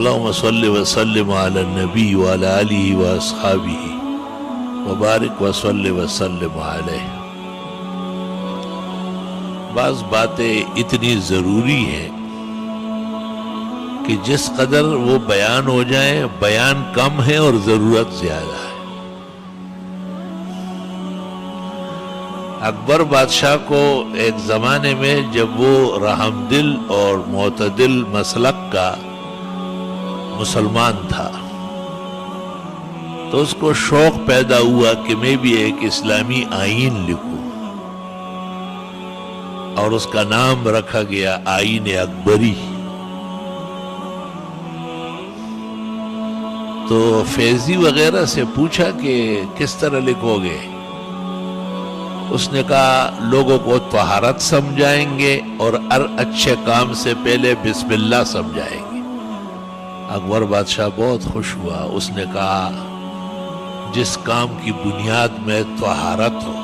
اللهم صل وسلم على النبي وعلى آله وأصحابه وبارك وصل وسلم علیہ۔ بعض باتیں اتنی ضروری ہیں کہ جس قدر وہ بیان ہو جائیں بیان کم ہے اور ضرورت زیادہ ہے۔ اکبر بادشاہ کو ایک زمانے میں جب وہ رحم دل اور معتدل مسلک کا مسلمان تھا تو اس کو شوق پیدا ہوا کہ میں بھی ایک اسلامی آئین لکھوں، اور اس کا نام رکھا گیا آئین اکبری۔ تو فیضی وغیرہ سے پوچھا کہ کس طرح لکھو گے؟ اس نے کہا لوگوں کو طہارت سمجھائیں گے اور ہر اچھے کام سے پہلے بسم اللہ سمجھائیں گے۔ اکبر بادشاہ بہت خوش ہوا، اس نے کہا جس کام کی بنیاد میں طہارت ہو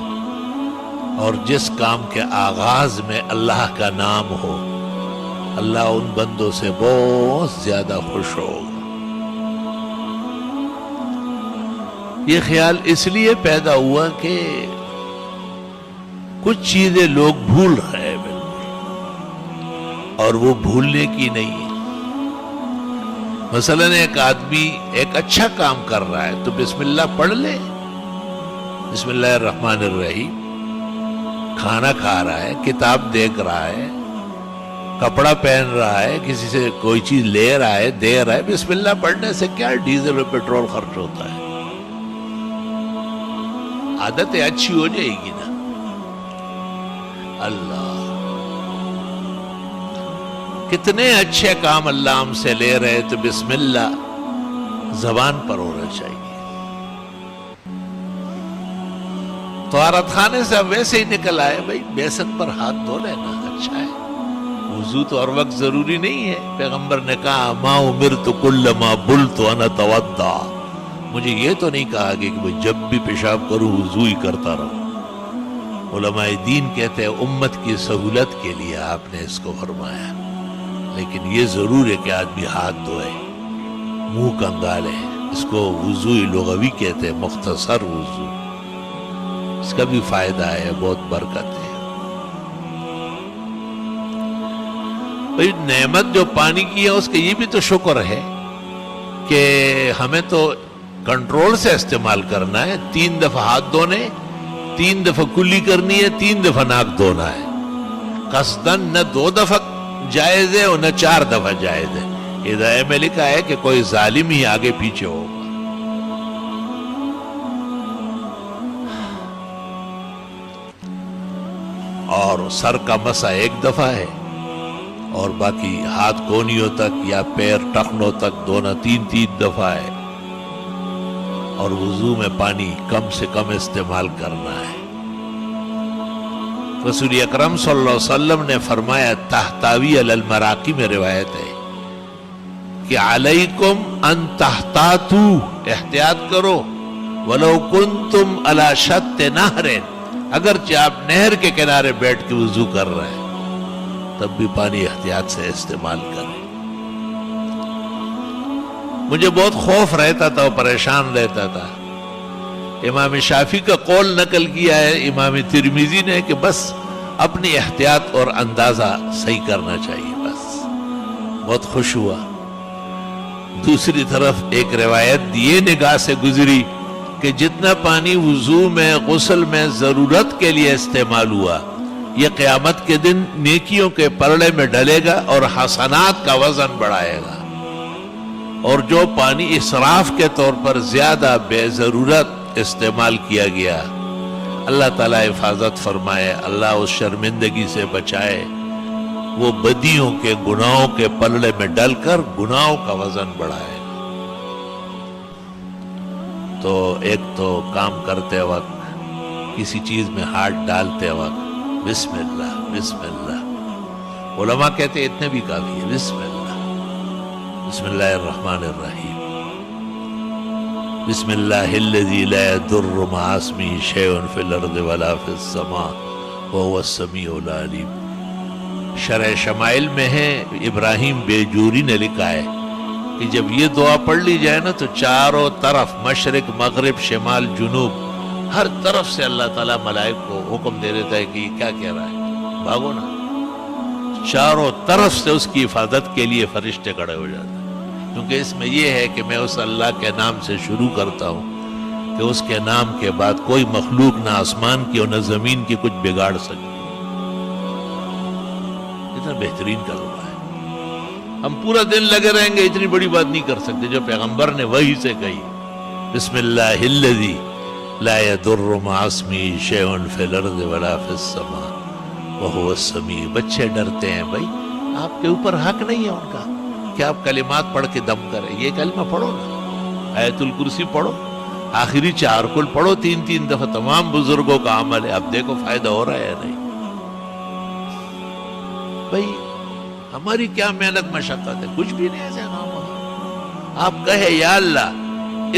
اور جس کام کے آغاز میں اللہ کا نام ہو، اللہ ان بندوں سے بہت زیادہ خوش ہوگا۔ یہ خیال اس لیے پیدا ہوا کہ کچھ چیزیں لوگ بھول رہے ہیں بالکل، اور وہ بھولنے کی نہیں ہے۔ مثلا ایک آدمی ایک اچھا کام کر رہا ہے تو بسم اللہ پڑھ لے، بسم اللہ الرحمن الرحیم۔ کھانا کھا رہا ہے، کتاب دیکھ رہا ہے، کپڑا پہن رہا ہے، کسی سے کوئی چیز لے رہا ہے، دے رہا ہے، بسم اللہ پڑھنے سے کیا ڈیزل اور پیٹرول خرچ ہوتا ہے؟ عادتیں اچھی ہو جائے گی نا۔ اللہ کتنے اچھے کام اللہ ہم سے لے رہے، تو بسم اللہ زبان پر ہونا چاہیے۔ طہارت خانے سے اب ویسے ہی نکل آئے، بھائی بیسن پر ہاتھ دھو لینا اچھا ہے، وضو تو ہر وقت ضروری نہیں ہے۔ پیغمبر نے کہا ما امرت کلما بلت ان اتوضا، مجھے یہ تو نہیں کہا کہ میں جب بھی پیشاب کروں وضو ہی کرتا رہوں۔ علماء دین کہتے ہیں امت کی سہولت کے لیے آپ نے اس کو فرمایا، لیکن یہ ضرور ہے کہ آدمی ہاتھ دھوئے، منہ کنگالے۔ اس کو وضو لغوی کہتے ہیں، مختصر وضو۔ اس کا بھی فائدہ ہے، بہت برکت ہے۔ بھئی نعمت جو پانی کی ہے اس کے یہ بھی تو شکر ہے کہ ہمیں تو کنٹرول سے استعمال کرنا ہے۔ 3 دفعہ ہاتھ دھونے، 3 دفعہ کلی کرنی ہے، 3 دفعہ ناک دھونا ہے۔ قصدن نہ 2 دفعہ جائز ہے اور نہ 4 دفعہ جائز ہے۔ ہدایہ میں لکھا ہے کہ کوئی ظالم ہی آگے پیچھے ہوگا۔ اور سر کا مسح 1 دفعہ ہے، اور باقی ہاتھ کونیوں تک یا پیر ٹخنوں تک دھونا 3 دفعہ ہے، اور وضو میں پانی کم سے کم استعمال کرنا ہے۔ رسول اکرم صلی اللہ علیہ وسلم نے فرمایا، تحتاوی علی المراقی میں روایت ہے کہ علیکم ان تحتاتو، احتیاط کرو، ولو کنتم علی شط نہر، اگرچہ آپ نہر کے کنارے بیٹھ کے وضو کر رہے ہیں تب بھی پانی احتیاط سے استعمال کریں۔ مجھے بہت خوف رہتا تھا اور پریشان رہتا تھا۔ امام شافعی کا قول نقل کیا ہے امام ترمذی نے کہ بس اپنی احتیاط اور اندازہ صحیح کرنا چاہیے، بس۔ بہت خوش ہوا۔ دوسری طرف ایک روایت یہ نگاہ سے گزری کہ جتنا پانی وضو میں غسل میں ضرورت کے لیے استعمال ہوا، یہ قیامت کے دن نیکیوں کے پلڑے میں ڈلے گا اور حسنات کا وزن بڑھائے گا۔ اور جو پانی اسراف کے طور پر زیادہ بے ضرورت استعمال کیا گیا، اللہ تعالیٰ حفاظت فرمائے، اللہ اس شرمندگی سے بچائے، وہ بدیوں کے گناہوں کے پلڑے میں ڈل کر گناہوں کا وزن بڑھائے۔ تو ایک تو کام کرتے وقت، کسی چیز میں ہاتھ ڈالتے وقت بسم اللہ بسم اللہ، علماء کہتے ہیں اتنے بھی کافی ہے، بسم اللہ، بسم اللہ الرحمن الرحیم، بسم اللہ الذی لا یضر مع اسمہ شیء فی الارض ولا فی السماء وهو السمیع العلیم۔ شرح شمائل میں ہے، ابراہیم بیجوری نے لکھا ہے کہ جب یہ دعا پڑھ لی جائے نا تو چاروں طرف مشرق مغرب شمال جنوب ہر طرف سے اللہ تعالیٰ ملائک کو حکم دے دیتا ہے کہ یہ کیا کہہ رہا ہے، بھاگو نا. چاروں طرف سے اس کی حفاظت کے لیے فرشتے کھڑے ہو جاتے ہیں، کیونکہ اس میں یہ ہے کہ میں اس اللہ کے نام سے شروع کرتا ہوں کہ اس کے نام کے بعد کوئی مخلوق نہ آسمان کی اور نہ زمین کی کچھ بگاڑ سکتی. اتنا بہترین کلمہ ہے. ہم پورا دن لگے رہیں گے اتنی بڑی بات نہیں کر سکتے جو پیغمبر نے وحی سے کہی. بسم اللہ الذی لا يضر مع اسمہ شیء فی الارض ولا فی السماء وہو السمیع. بچے ڈرتے ہیں بھائی، آپ کے اوپر حق نہیں ہے ان کا کہ آپ کلمات پڑھ کے دم کریں. یہ کلمہ پڑھو نا، آیت الکرسی پڑھو، آخری 4 کل پڑھو 3 دفعہ. تمام بزرگوں کا عمل ہے. اب دیکھو فائدہ ہو رہا ہے یا نہیں. بھائی ہماری کیا محنت مشقت ہے، کچھ بھی نہیں ایسے کام ہوگا. آپ کہے یا اللہ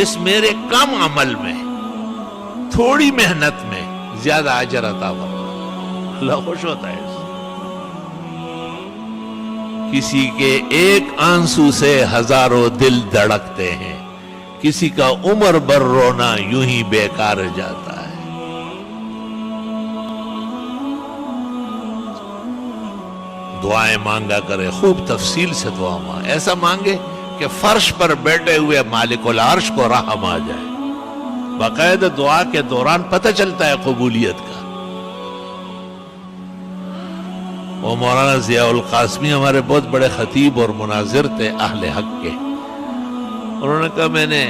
اس میرے کم عمل میں تھوڑی محنت میں زیادہ اجر عطا فرما، اللہ خوش ہوتا ہے اس سے. کسی کے ایک آنسو سے ہزاروں دل دھڑکتے ہیں، کسی کا عمر بھر رونا یوں ہی بیکار جاتا ہے. دعائیں مانگا کرے، خوب تفصیل سے دعا مانگے. ایسا مانگے کہ فرش پر بیٹھے ہوئے مالک العرش کو رحم آ جائے. باقاعدہ دعا کے دوران پتہ چلتا ہے قبولیت کا. وہ مولانا ضیاء القاسمی ہمارے بہت بڑے خطیب اور مناظر تھے اہل حق کے. انہوں نے کہا میں نے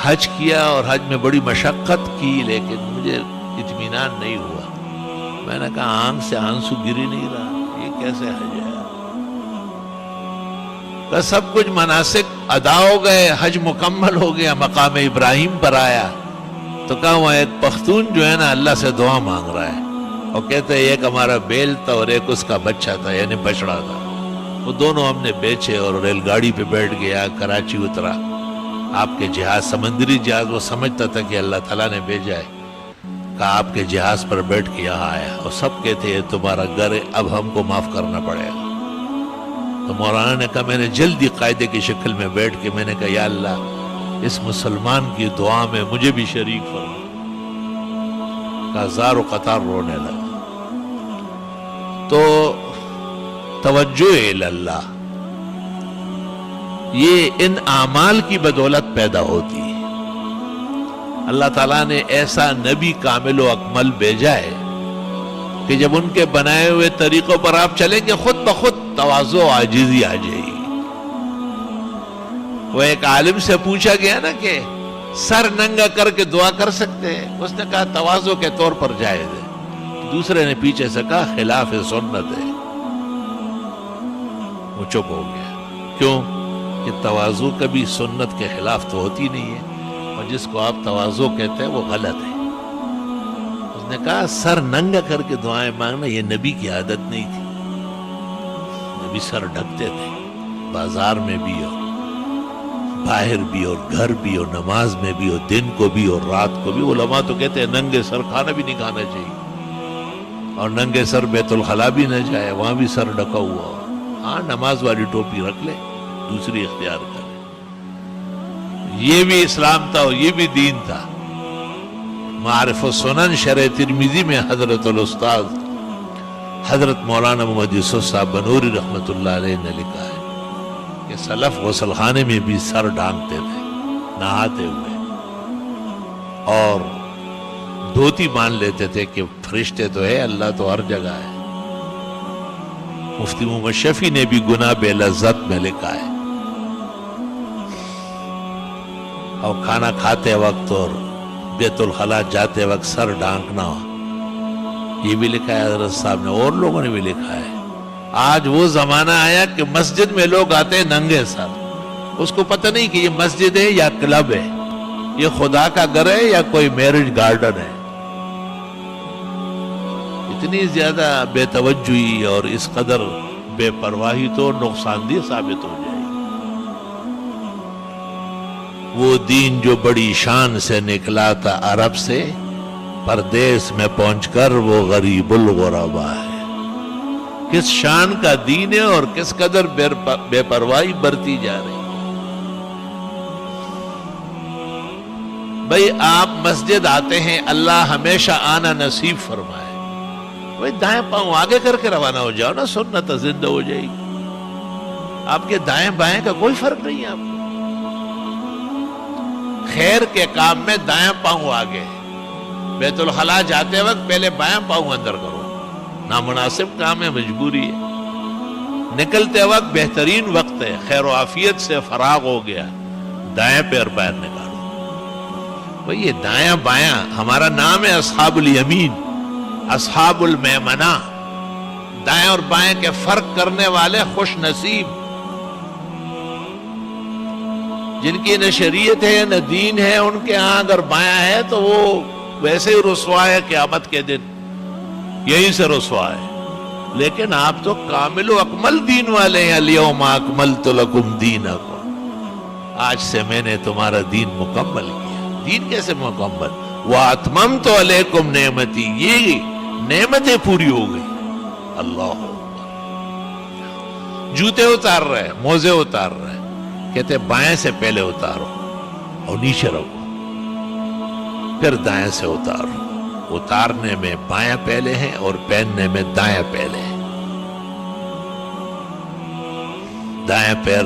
حج کیا اور حج میں بڑی مشقت کی لیکن مجھے اطمینان نہیں ہوا. میں نے کہا آنکھ سے آنسو گری نہیں رہا، یہ کیسے حج ہے؟ کہ سب کچھ مناسک ادا ہو گئے، حج مکمل ہو گیا، مقام ابراہیم پر آیا تو کہا وہاں ایک پختون جو ہے نا اللہ سے دعا مانگ رہا ہے اور کہتے ہیں ایک ہمارا بیل تھا اور ایک اس کا بچہ تھا یعنی بچڑا تھا. وہ دونوں ہم نے بیچے اور ریل گاڑی پہ بیٹھ گیا، کراچی اترا. آپ کے جہاز سمندری جہاز وہ سمجھتا تھا کہ اللہ تعالیٰ نے بھیجا ہے. کہا آپ کے جہاز پر بیٹھ کے یہاں آیا اور سب کہتے ہیں تمہارا گھر ہے، اب ہم کو معاف کرنا پڑے گا. تو مولانا نے کہا میں نے جلدی قاعدے کی شکل میں بیٹھ کے میں نے کہا یا اللہ اس مسلمان کی دعا میں مجھے بھی شریک فرما. کہا زار و قطار رونے لگا. تو توجہ اللہ یہ ان اعمال کی بدولت پیدا ہوتی ہے. اللہ تعالیٰ نے ایسا نبی کامل و اکمل بھیجا ہے کہ جب ان کے بنائے ہوئے طریقوں پر آپ چلیں گے خود بخود تواضع و عاجزی آ جائے گی. وہ ایک عالم سے پوچھا گیا نا کہ سر ننگا کر کے دعا کر سکتے ہیں؟ اس نے کہا تواضع کے طور پر جائز ہے. دوسرے نے پیچھے سے کہا خلاف سنت ہے. وہ چپ ہو گیا. کیوں کہ تواضع کبھی سنت کے خلاف تو ہوتی نہیں ہے اور جس کو آپ تواضع کہتے ہیں وہ غلط ہے. اس نے کہا سر ننگا کر کے دعائیں مانگنا یہ نبی کی عادت نہیں تھی. نبی سر ڈھکتے تھے بازار میں بھی اور باہر بھی اور گھر بھی اور نماز میں بھی اور دن کو بھی اور رات کو بھی. علماء تو کہتے ہیں ننگے سر کھانا بھی نہیں کھانا چاہیے اور ننگے سر بیت الخلا بھی نہ جائے، وہاں بھی سر ڈھکا ہوا ہو. ہاں نماز والی ٹوپی رکھ لے، دوسری اختیار کرے. یہ بھی اسلام تھا اور یہ بھی دین تھا. معارف السنن شرح ترمذی میں حضرت الاستاذ حضرت مولانا محمد یوسف صاحب بنوری رحمۃ اللہ علیہ نے لکھا ہے کہ سلف غسل خانے میں بھی سر ڈھانکتے تھے نہاتے ہوئے اور دھوتی مان لیتے تھے کہ فرشتے تو ہے، اللہ تو ہر جگہ ہے. مفتی محمد شفیع نے بھی گناہ بے لذت میں لکھا ہے. اور کھانا کھاتے وقت اور بیت الخلا جاتے وقت سر ڈھانکنا یہ بھی لکھا ہے حضرت صاحب نے. اور لوگوں نے بھی لکھا ہے. آج وہ زمانہ آیا کہ مسجد میں لوگ آتے ہیں ننگے سر. اس کو پتہ نہیں کہ یہ مسجد ہے یا کلب ہے، یہ خدا کا گھر ہے یا کوئی میرج گارڈن ہے. اتنی زیادہ بے توجہی اور اس قدر بے پرواہی تو نقصان دہ ثابت ہو جائے گی. وہ دین جو بڑی شان سے نکلا تھا عرب سے، پردیس میں پہنچ کر وہ غریب الغربا ہے. کس شان کا دین ہے اور کس قدر بے پرواہی برتی جا رہی. بھئی آپ مسجد آتے ہیں، اللہ ہمیشہ آنا نصیب فرمائے، بھئی دائیں پاؤں آگے کر کے روانہ ہو جاؤ نا، سنت زندہ ہو جائے گی۔ آپ کے دائیں بائیں کا کوئی فرق نہیں ہے آپ کو۔ خیر کے کام میں دائیں پاؤں آگے، بیت الخلاء جاتے وقت پہلے بائیں پاؤں اندر کرو، نامناسب کام ہے، مجبوری ہے۔ نکلتے وقت بہترین وقت ہے، خیر و عافیت سے فراغ ہو گیا، دائیں پیر باہر نکالو۔ بھئی یہ دائیں بائیں ہمارا نام ہے اصحاب الیمین، اصحاب المیمنہ، دائیں اور بائیں کے فرق کرنے والے خوش نصیب، جن کی نہ شریعت ہے نہ دین ہے، ان کے ہاں اگر بایاں ہے تو وہ ویسے ہی رسوا ہے قیامت کے دن، یہیں سے رسوا ہے۔ لیکن آپ تو کامل و اکمل دین والے ہیں، الیوم اکملت لکم دینکم، آج سے میں نے تمہارا دین مکمل کیا۔ دین کیسے مکمل؟ وَأَتْمَمْتُ عَلَيْكُمْ نعمتی، یہ نعمتیں پوری ہو گئی۔ اللہ جوتے اتار رہے، موزے اتار رہے، کہتے بائیں سے پہلے اتارو اور نیچے رکھو، پھر دائیں سے اتارو۔ اتارنے میں بائیں پہلے ہیں اور پہننے میں دائیں پہلے ہیں۔ دائیں پیر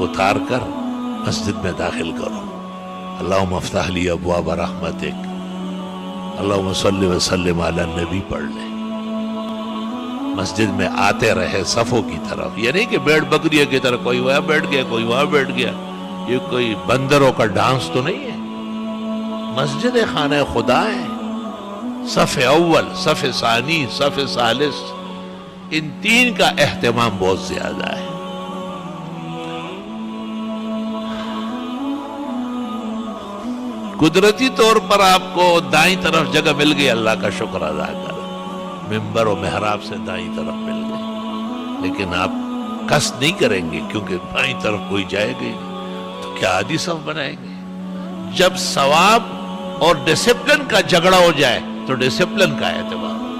اتار کر مسجد میں داخل کرو، اللہم افتح لی ابواب رحمتک، اللہم صلی وسلم علی النبی پڑھ لیں۔ مسجد میں آتے رہے صفوں کی طرف، یہ نہیں کہ بیڑ بکریوں کی طرح کوئی وہاں بیٹھ گیا کوئی وہاں بیٹھ گیا، یہ کوئی بندروں کا ڈانس تو نہیں ہے۔ مسجد خانہ خدا ہے، صف اول، صف ثانی، صف ثالث، ان تین کا اہتمام بہت زیادہ ہے۔ قدرتی طور پر آپ کو دائیں طرف جگہ مل گئی، اللہ کا شکر ادا کر، ممبر و محراب سے دائیں طرف مل گئی، لیکن آپ قصد نہیں کریں گے کیونکہ بائیں طرف کوئی جائے گا نہیں، تو کیا آدھی صف بنائیں گے؟ جب ثواب اور ڈسپلن کا جھگڑا ہو جائے تو ڈسپلن کا اعتبار ہو۔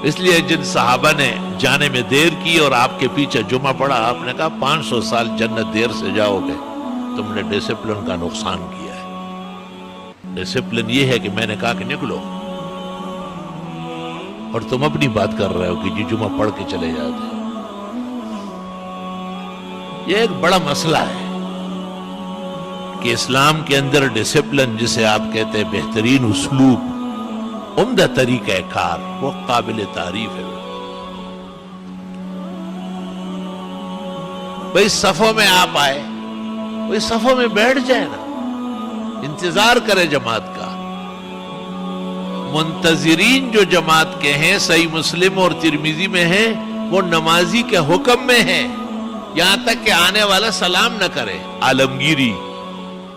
اس لیے جن صحابہ نے جانے میں دیر کی اور آپ کے پیچھے جمعہ پڑا، آپ نے کہا 500 سال جنت دیر سے جاؤ گے، تم نے ڈسپلن کا نقصان کیا ہے۔ ڈسپلن یہ ہے کہ میں نے کہا کہ نکلو، اور تم اپنی بات کر رہے ہو کہ جی جمعہ پڑھ کے چلے جاتے ہیں۔ یہ ایک بڑا مسئلہ ہے کہ اسلام کے اندر ڈسپلن، جسے آپ کہتے ہیں بہترین اسلوب، عمدہ طریقہ کار، وہ قابل تعریف ہے۔ بھئی صفوں میں آپ آئے، بھئی صفوں میں بیٹھ جائے نا، انتظار کرے جماعت کا۔ منتظرین جو جماعت کے ہیں، صحیح مسلم اور ترمذی میں ہیں، وہ نمازی کے حکم میں ہیں، یہاں تک کہ آنے والا سلام نہ کرے۔ عالمگیری،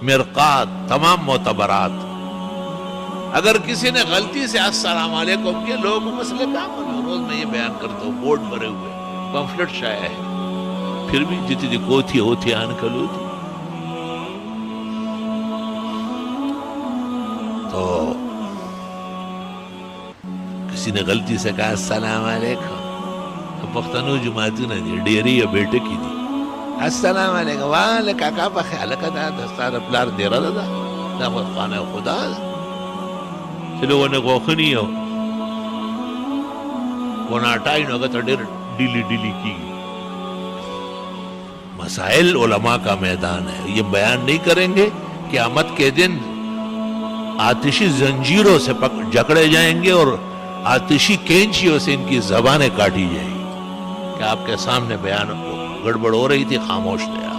مرقات، تمام معتبرات۔ اگر کسی نے غلطی سے السلام علیکم کیا، لوگوں کو مسئلے کام ہونے، روز میں یہ بیان کرتا ہوں، بورڈ بھرے ہوئے، پمفلٹ شائع ہے، پھر بھی جتنی کوتھی ہوتی آن کلو تھی۔ تو کسی نے غلطی سے کہا السلام علیکم، پختنو جماعتی نہ دی، ڈیری یا بیٹے کی دی، السلام علیکم، والے کاکا پا خیالہ کتا دستار پلار دیرہ دا دا خانہ خدا دا چلو وہ غوخنی ہو، وہ ناٹائی نو گتا دیر ڈیلی ڈیلی کی۔ مسائل علماء کا میدان ہے، یہ بیان نہیں کریں گے قیامت کے دن آتشی زنجیروں سے جکڑے جائیں گے اور آتشی کینچیوں سے ان کی زبانیں کاٹی جائیں گی کہ آپ کے سامنے بیان گڑبڑ ہو رہی تھی، خاموش تھے آپ۔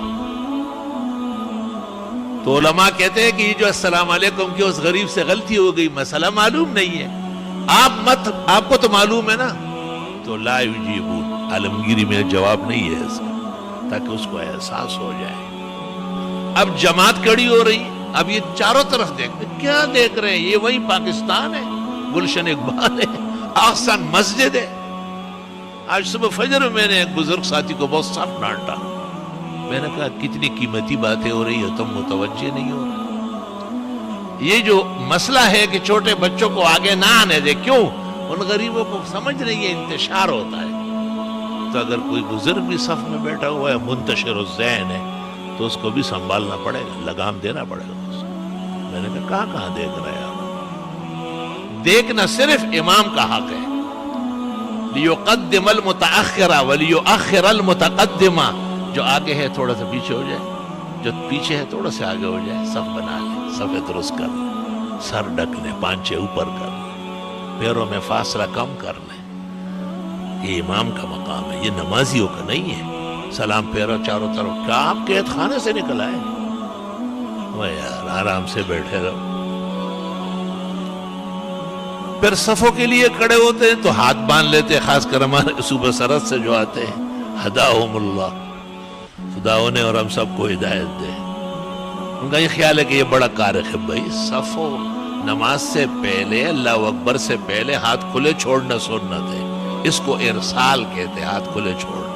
تو علماء کہتے ہیں کہ یہ جو السلام علیکم کی اس غریب سے غلطی ہو گئی، مسئلہ معلوم نہیں ہے، آپ کو تو معلوم ہے نا، تو لا یجیبون، عالمگیری میں جواب نہیں ہے اس کا، تاکہ اس کو احساس ہو جائے۔ اب جماعت کڑی ہو رہی، اب یہ چاروں طرف دیکھتے، کیا دیکھ رہے ہیں؟ یہ وہی پاکستان ہے، گلشن اقبال ہے، آسان مسجد ہے۔ آج صبح فجر میں نے ایک بزرگ ساتھی کو بہت سخت ڈانٹا، میں نے کہا کتنی قیمتی باتیں ہو رہی ہے، تم متوجہ نہیں ہو رہے۔ یہ جو مسئلہ ہے کہ چھوٹے بچوں کو آگے نہ آنے دے، کیوں؟ ان غریبوں کو سمجھ نہیں ہے، انتشار ہوتا ہے۔ تو اگر کوئی بزرگ بھی صف میں بیٹھا ہوا ہے، منتشر الذہن ہے، تو اس کو بھی سنبھالنا پڑے گا، لگام دینا پڑے گا اس کو۔ میں نے کہا کہاں دیکھ رہے آپ؟ دیکھنا صرف امام کا حق ہے۔ لیقدم المتأخر ولیؤخر المتقدم، جو آگے ہے تھوڑا سا پیچھے ہو جائے، جو پیچھے ہے تھوڑا سا آگے ہو جائے، صف بنا لے، صف درست کر لے، سر ڈھک لے، پانچے اوپر کر لے، پیروں میں فاصلہ کم کر لے۔ یہ امام کا مقام ہے، یہ نمازیوں کا نہیں ہے۔ سلام پھیرو چاروں طرف، کیا آپ قید خانے سے نکل آئے؟ وہ یار آرام سے بیٹھے رہو۔ پھر صفوں کے لیے کھڑے ہوتے ہیں تو ہاتھ باندھ لیتے ہیں، خاص کر ہمارے صوبہ سرحد سے جو آتے ہیں، ہداہم اللہ، خدا انہیں اور ہم سب کو ہدایت دے۔ ان کا یہ خیال ہے کہ یہ بڑا کارخ ہے۔ بھائی صفوں نماز سے پہلے، اللہ اکبر سے پہلے ہاتھ کھلے چھوڑنا سنت ہے، اس کو ارسال کہتے ہیں، ہاتھ کھلے چھوڑنا۔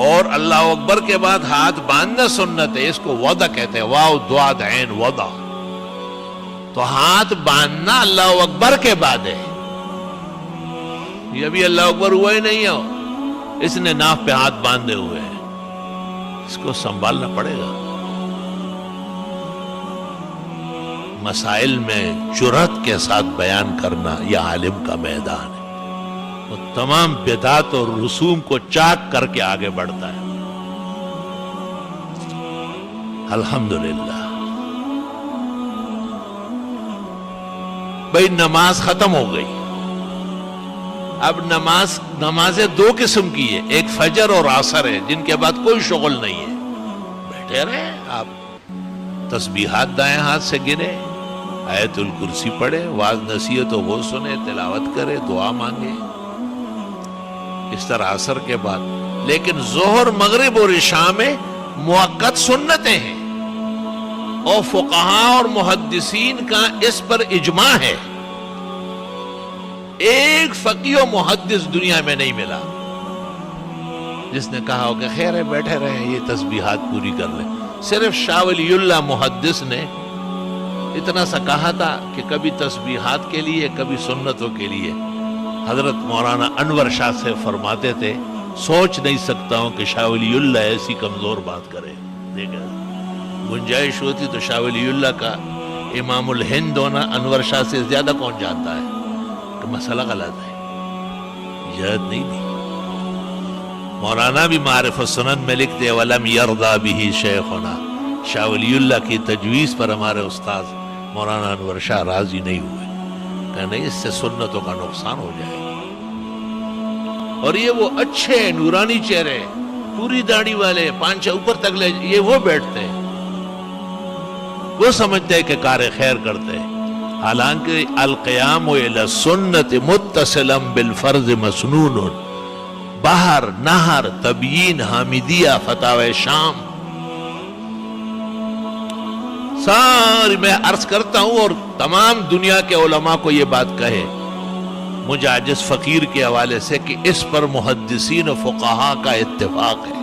اور اللہ اکبر کے بعد ہاتھ باندھنا سنت ہے، اس کو وضع کہتے ہیں، واو ضاد عین وضع۔ تو ہاتھ باندھنا اللہ اکبر کے بعد ہے، یہ ابھی اللہ اکبر ہوا ہی نہیں ہے، اس نے ناف پہ ہاتھ باندھے ہوئے ہیں، اس کو سنبھالنا پڑے گا۔ مسائل میں جرأت کے ساتھ بیان کرنا یہ عالم کا میدان ہے، وہ تمام بدعات اور رسوم کو چاک کر کے آگے بڑھتا ہے۔ الحمدللہ۔ بھائی نماز ختم ہو گئی، اب نمازیں دو قسم کی ہے، ایک فجر اور عصر ہے، جن کے بعد کوئی شغل نہیں ہے، بیٹھے رہے آپ، تسبیحات دائیں ہاتھ سے گرے، آیت الکرسی پڑھے، واعظ نصیحت و وہ سنے، تلاوت کرے، دعا مانگے، اس طرح عصر کے بعد۔ لیکن ظہر، مغرب اور عشاء میں مؤقت سنتیں ہیں، اور فقہاء اور محدثین کا اس پر اجماع ہے، ایک فقیہ و محدث دنیا میں نہیں ملا جس نے کہا ہو کہ خیر ہے بیٹھے رہے، یہ تسبیحات پوری کر لیں۔ صرف شاہ ولی اللہ محدث نے اتنا سا کہا تھا کہ کبھی تسبیحات کے لیے، کبھی سنتوں کے لیے۔ حضرت مولانا انور شاہ سے فرماتے تھے، سوچ نہیں سکتا ہوں کہ شاہ ولی اللہ ایسی کمزور بات کرے۔ دیکھا گنجائش ہوتی تو شاہ ولی اللہ کا امام الہند ہونا انور شاہ سے زیادہ کون جانتا ہے کہ مسئلہ غلط ہے، اجازت نہیں دی۔ مولانا بھی معارف السنن میں لکھتے وَلَمْ يَرْضَى بِهِ شَيْخُنَا، شاہ ولی اللہ کی تجویز پر ہمارے استاذ مولانا انور شاہ راضی نہیں ہوئے، کہ نہیں اس سے سنتوں کا نقصان ہو جائے گا۔ اور یہ وہ اچھے نورانی چہرے، پوری داڑھی والے، پانچے اوپر تک لے، یہ وہ بیٹھتے ہیں، وہ سمجھتے ہیں کہ کار خیر کرتے ہیں، حالانکہ القیام الی السنت متصلا بالفرض مسنون، بہر نہر تبیین حامدیہ فتاوی شام، ساری میں عرض کرتا ہوں اور تمام دنیا کے علماء کو یہ بات کہے، مجھ عاجز فقیر کے حوالے سے، کہ اس پر محدثین و فقہاء کا اتفاق ہے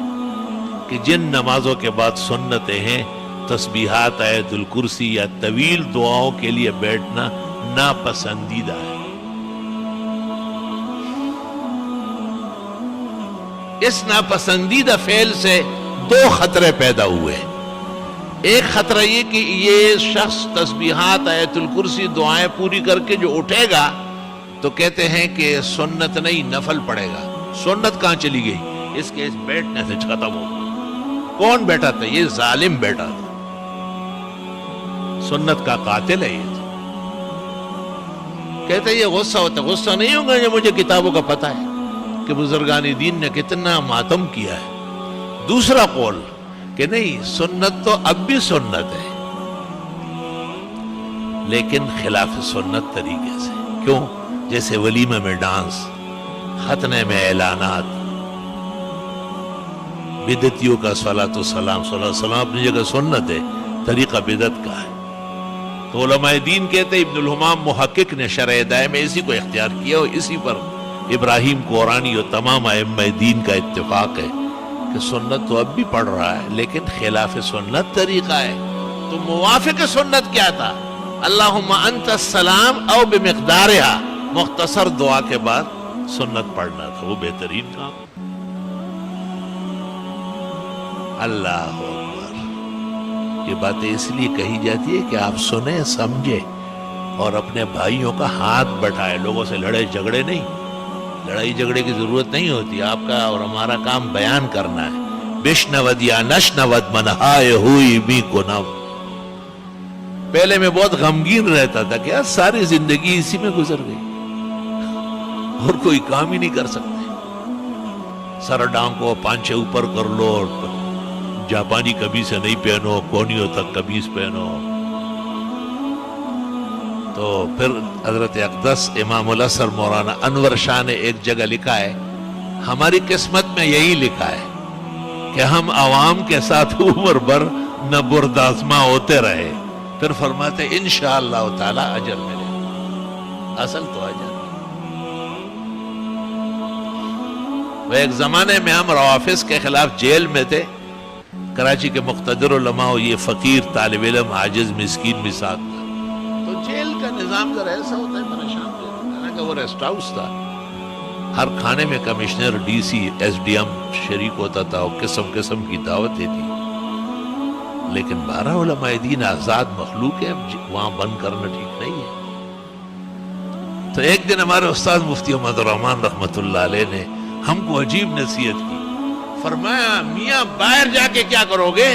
کہ جن نمازوں کے بعد سنتیں ہیں، تسبیحات، آیت الکرسی یا طویل دعاؤں کے لیے بیٹھنا ناپسندیدہ ہے۔ اس ناپسندیدہ فعل سے دو خطرے پیدا ہوئے۔ ایک خطرہ یہ کہ یہ شخص تسبیحات، آیت الکرسی، دعائیں پوری کر کے جو اٹھے گا تو کہتے ہیں کہ سنت نہیں نفل پڑے گا۔ سنت کہاں چلی گئی؟ اس کے اس بیٹھنے سے ختم ہو گئی۔ کون بیٹھا تھا؟ یہ ظالم بیٹھا تھا، سنت کا قاتل ہے یہ۔ کہتے ہیں یہ غصہ ہوتا ہے، غصہ نہیں ہوگا، یہ مجھے کتابوں کا پتہ ہے کہ بزرگان دین نے کتنا ماتم کیا ہے۔ دوسرا قول کہ نہیں، سنت تو اب بھی سنت ہے، لیکن خلاف سنت طریقے سے۔ کیوں؟ جیسے ولیمہ میں ڈانس، ختنے میں اعلانات، بدعتیوں کا صلاۃ والسلام، صلی اللہ علیہ وسلم اپنی جگہ سنت ہے، طریقہ بدعت کا ہے۔ تو علماء دین کہتے ہیں، ابن الحمام محقق نے شرح ہدایہ میں اسی کو اختیار کیا، اور اسی پر ابراہیم قرآنی اور تمام ائمہ دین کا اتفاق ہے کہ سنت تو اب بھی پڑھ رہا ہے، لیکن خلاف سنت طریقہ ہے۔ تو موافق سنت کیا تھا؟ اللہم انت السلام او بمقدارہا، مختصر دعا کے بعد سنت پڑھنا تھا، وہ بہترین کام۔ اللہ اکبر. یہ باتیں اس لیے کہی جاتی ہے کہ آپ سنیں سمجھیں اور اپنے بھائیوں کا ہاتھ بٹھائے. لوگوں سے لڑے جھگڑے نہیں, لڑائی جھگڑے کی ضرورت نہیں ہوتی. آپ کا اور ہمارا کام بیان کرنا ہے. بشنود یا نشنود منہائے ہوئی بھی کو نو. پہلے میں بہت غمگین رہتا تھا کہ یار ساری زندگی اسی میں گزر گئی اور کوئی کام ہی نہیں کر سکتے. سر ڈانکو پانچے اوپر کر لو, جاپانی قمیص نہیں پہنو, کونیوں تک قمیص پہنو. تو پھر حضرت اقدس امام الاثر مولانا انور شاہ نے ایک جگہ لکھا ہے, ہماری قسمت میں یہی لکھا ہے کہ ہم عوام کے ساتھ عمر بھر نہ بردازماں ہوتے رہے. پھر فرماتے انشاءاللہ تعالی اجر ملے. اصل تو اجر. وہ ایک زمانے میں ہم روافظ کے خلاف جیل میں تھے. کراچی کے مقتدر علماء, یہ فقیر طالب علم عاجز مسکین بھی ساتھ تھا. تو جیل کا نظام ذرا ایسا ہوتا ہے پریشان دیتا ہے کہ وہ ریسٹ ہاؤس تھا. ہر کھانے میں commissioner, D C, S D M شریک ہوتا تھا اور قسم قسم کی دعوتیں تھی. لیکن 12 علماء دین آزاد مخلوق ہے, وہاں بند کرنا ٹھیک نہیں ہے. تو ایک دن ہمارے استاد مفتی محمد الرحمن رحمۃ اللہ علیہ نے ہم کو عجیب نصیحت کی. فرمایا میاں باہر جا کے کیا کرو گے؟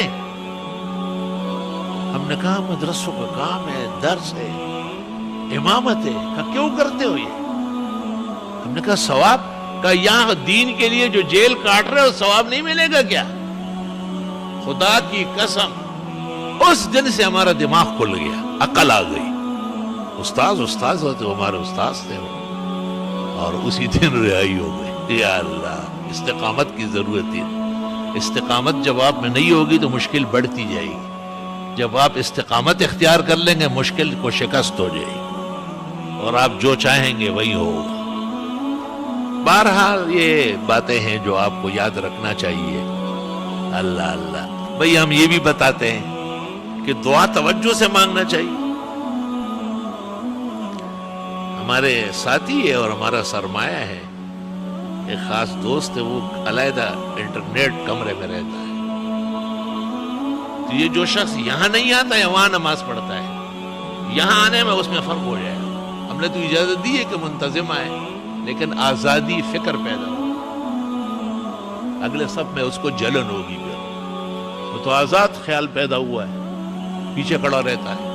ہم نے کہا مدرسوں کا کام ہے, درس ہے, امامت ہے. کہا کیوں کرتے ہو یہ؟ ہم نے کہا ثواب. کہا یہاں دین کے لیے جو جیل کاٹ رہے ہو ثواب نہیں ملے گا کیا؟ خدا کی قسم اس دن سے ہمارا دماغ کھل گیا, عقل آ گئی. استاذ ہوتے, ہمارے استاذ تھے وہ, اور اسی دن رہائی ہو گئی. یا اللہ, استقامت کی ضرورت ہے. استقامت جب آپ میں نہیں ہوگی تو مشکل بڑھتی جائے گی. جب آپ استقامت اختیار کر لیں گے مشکل کو شکست ہو جائے گی اور آپ جو چاہیں گے وہی ہوگا. بہرحال یہ باتیں ہیں جو آپ کو یاد رکھنا چاہیے. اللہ اللہ. بھئی ہم یہ بھی بتاتے ہیں کہ دعا توجہ سے مانگنا چاہیے. ہمارے ساتھی ہے اور ہمارا سرمایہ ہے, ایک خاص دوست ہے, وہ علیحدہ انٹرنیٹ کمرے میں رہتا ہے. تو یہ جو شخص یہاں نہیں آتا ہے وہاں نماز پڑھتا ہے, یہاں آنے میں اس میں فرق ہو جائے گا. ہم نے تو اجازت دی ہے کہ منتظم آئے, لیکن آزادی فکر پیدا ہو. اگلے صف میں اس کو جلن ہوگی. پھر وہ تو آزاد خیال پیدا ہوا ہے, پیچھے کھڑا رہتا ہے.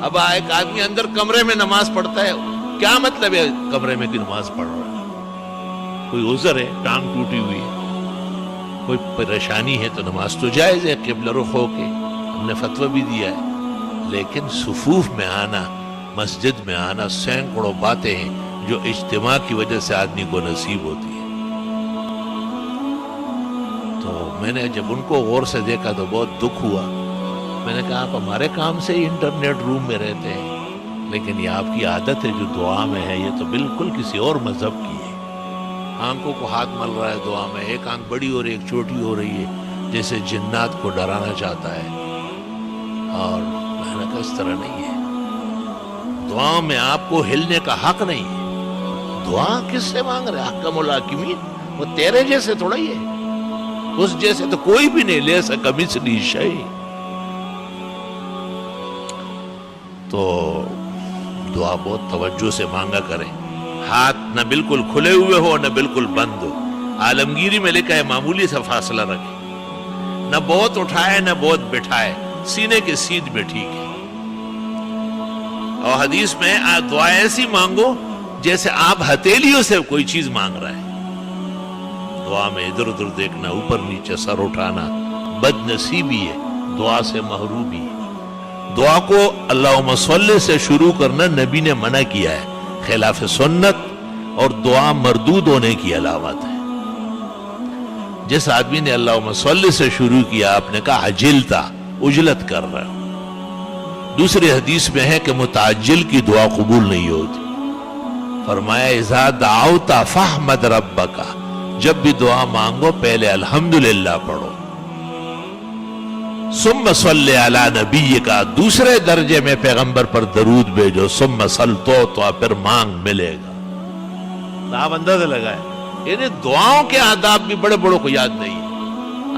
اب ایک آدمی اندر کمرے میں نماز پڑھتا ہے, کیا مطلب ہے کمرے میں کی نماز پڑھ رہا ہے؟ کوئی عذر ہے, ٹانگ ٹوٹی ہوئی ہے, کوئی پریشانی ہے تو نماز تو جائز ہے قبلہ رخ ہو کے, ہم نے فتویٰ بھی دیا ہے. لیکن صفوف میں آنا, مسجد میں آنا, سینکڑوں باتیں ہیں جو اجتماع کی وجہ سے آدمی کو نصیب ہوتی ہے. تو میں نے جب ان کو غور سے دیکھا تو بہت دکھ ہوا. میں نے کہا آپ ہمارے کام سے ہی انٹرنیٹ روم میں رہتے ہیں, لیکن یہ آپ کی عادت ہے جو دعا میں ہے, یہ تو بالکل کسی اور مذہب کی ہے. آنکھوں کو ہاتھ مل رہا ہے دعا میں, ایک آنکھ بڑی اور ایک چھوٹی ہو رہی ہے جیسے جنات کو ڈرانا چاہتا ہے. اور میں نے کہا اس طرح نہیں ہے. دعا میں آپ کو ہلنے کا حق نہیں ہے. دعا کس سے مانگ رہے؟ حکم الحاکمین, وہ تیرے جیسے تھوڑا ہی ہے, اس جیسے تو کوئی بھی نہیں. لے سکا مثلی شیء. تو دعا بہت توجہ سے مانگا کریں. ہاتھ نہ بالکل کھلے ہوئے ہو نہ بالکل بند ہو. عالمگیری میں لکھا ہے معمولی سا فاصلہ رکھے, نہ بہت اٹھائے نہ بہت بٹھائے, سینے کے سیدھ میں ٹھیک ہے. اور حدیث میں دعا ایسی مانگو جیسے آپ ہتھیلیوں سے کوئی چیز مانگ رہا ہے. دعا میں ادھر ادھر دیکھنا, اوپر نیچے سر اٹھانا بد نصیبی ہے, دعا سے محرومی ہے. دعا کو اللہم صلی سے شروع کرنا نبی نے منع کیا ہے, خلاف سنت اور دعا مردود ہونے کی علامت ہے. جس آدمی نے اللہم صلی سے شروع کیا, آپ نے کہا عجلتا, اجلت کر رہا ہوں. دوسری حدیث میں ہے کہ متعجل کی دعا قبول نہیں ہوتی. فرمایا اذا دعوت فاحمد ربک, جب بھی دعا مانگو پہلے الحمدللہ پڑھو. ثم صلی علی نبیک, دوسرے درجے میں پیغمبر پر درود بھیجو. ثم صل تو پھر مانگ ملے گا. آپ اندازہ لگائیں, یعنی دعاؤں کے آداب بھی بڑے بڑوں کو یاد نہیں ہے.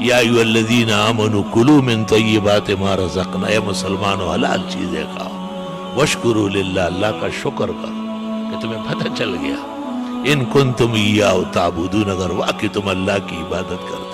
یا ایھا الذین آمنوا کلوا من طیبات ما رزقنا، اے مسلمانوں حلال چیزیں کھاؤ، واشکروا للہ، اللہ کا شکر کرو کہ تمہیں پتہ چل گیا، ان کنتم ایاہ تعبدون، اگر واقعی تم اللہ کی عبادت کرو